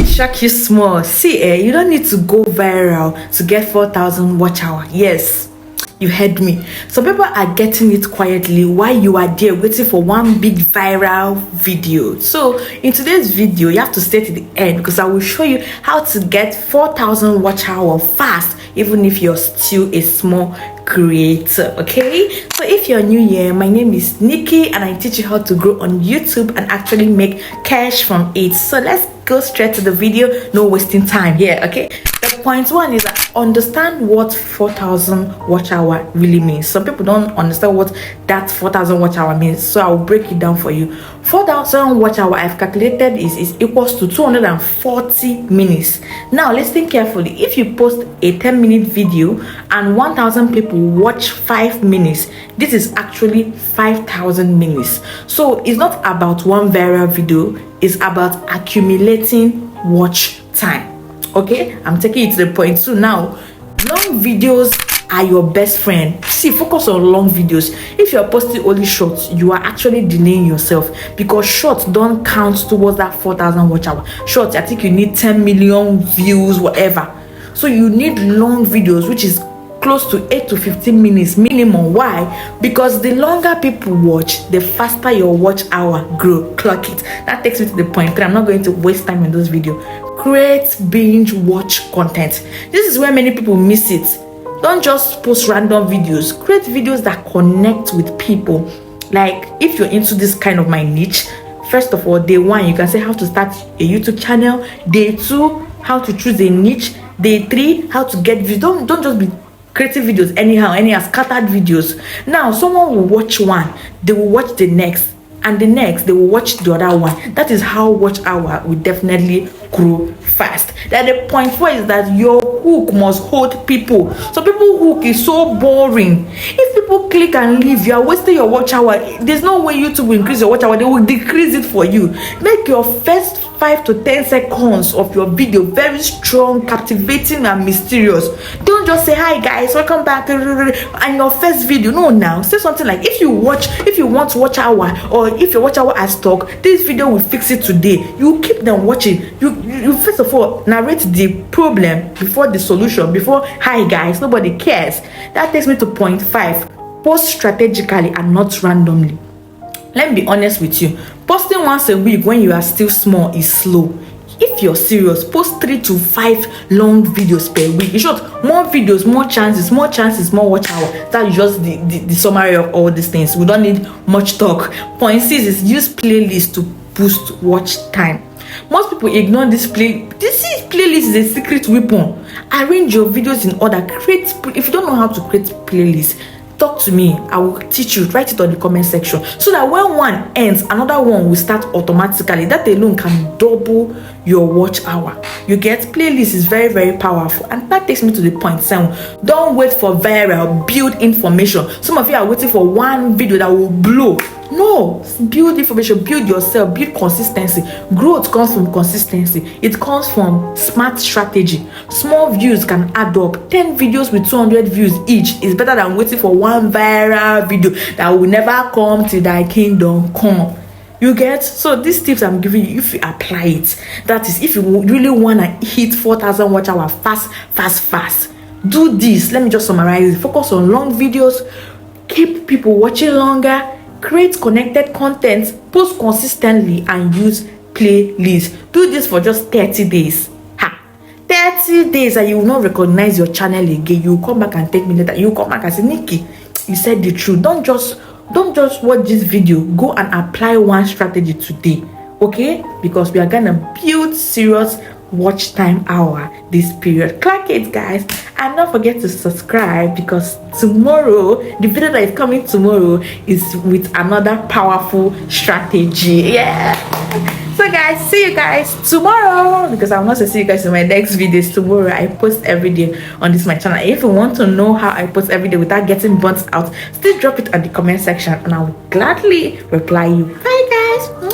shock you small. See, you don't need to go viral to get 4,000 watch hour. Yes, you heard me. Some people are getting it quietly while you are there waiting for one big viral video. So in today's video, you have to stay to the end because I will show you how to get 4,000 watch hour fast, even if you're still a small creator. Okay, so if you're new here, my name is Nikki and I teach you how to grow on YouTube and actually make cash from it. So let's go straight to the video, no wasting time here. Okay, the point one is understand what 4,000 watch hour really means. Some people don't understand what that 4,000 watch hour means, so I'll break it down for you. 4,000 watch hour I've calculated is equals to 240 minutes. Now listen carefully. If you post a 10-minute video and 1,000 people watch 5 minutes, this is actually 5,000 minutes. So it's not about one viral video, it's about accumulating watch time. Okay, I'm taking it to the point two now. Long videos are your best friend. See, focus on long videos. If you're posting only shorts, you are actually delaying yourself because shorts don't count towards that 4,000 watch hour. Shorts, I think you need 10 million views, whatever. So you need long videos, which is close to 8 to 15 minutes minimum. Why? Because the longer people watch, the faster your watch hour grow. Clock it. That takes me to the point three. I'm not going to waste time in this video. Create binge watch content. This is where many people miss it. Don't just post random videos. Create videos that connect with people. Like if you're into this kind of my niche, first of all, day one, you can say how to start a YouTube channel. Day two, how to choose a niche. Day three, how to get views. Don't just be creating videos anyhow scattered videos. Now someone will watch one, they will watch the next, and the next they will watch the other one. That is how watch hour will definitely grow fast. Then the point four is that your hook must hold people. So people hook is so boring. If people click and leave, you are wasting your watch hour. There's no way YouTube will increase your watch hour. They will decrease it for you. Make your first 5 to 10 seconds of your video very strong, captivating and mysterious. Don't just say hi guys, welcome back, and your first video. No, now say something like if you want watch hour, or if your watch hour has stuck, this video will fix it today. You keep them watching. You first of all narrate the problem before the solution, before hi guys. Nobody cares. That takes me to point 5. Post strategically and not randomly. Let me be honest with you. Posting once a week when you are still small is slow. If you're serious, post 3 to 5 long videos per week. In short, more videos, more chances, more watch hour. That's just the summary of all these things. We don't need much talk. Point 6 is use playlist to boost watch time. Most people ignore this playlist is a secret weapon. Arrange your videos in order. If you don't know how to create playlists, talk to me. I will teach you. Write it on the comment section so that when one ends, another one will start automatically. That alone can double your watch hour. You get? Playlist is very, very powerful. And that takes me to the point 7. Don't wait for viral. Build information. Some of you are waiting for one video that will blow. No, build information, build yourself, build consistency. Growth comes from consistency. It comes from smart strategy. Small views can add up. 10 videos with 200 views each is better than waiting for one viral video that will never come till thy kingdom come. You get? So these tips I'm giving you, if you apply it, that is if you really want to hit 4,000 watch hour fast, do this. Let me just summarize it. Focus on long videos, keep people watching longer, create connected content, post consistently, and use playlists. Do this for just 30 days. 30 days and you will not recognize your channel again. You will come back and take me later. You will come back and say, Nikki, you said the truth. Don't just watch this video. Go and apply one strategy today. Okay? Because we are gonna build serious watch time hour this period. Click it, guys, and don't forget to subscribe because tomorrow the video that is coming tomorrow is with another powerful strategy. Yeah, so guys, see you guys tomorrow, because I'm not to see you guys in my next videos tomorrow. I post every day on this my channel. If you want to know how I post every day without getting burnt out, still drop it on the comment section and I will gladly reply you. Bye guys.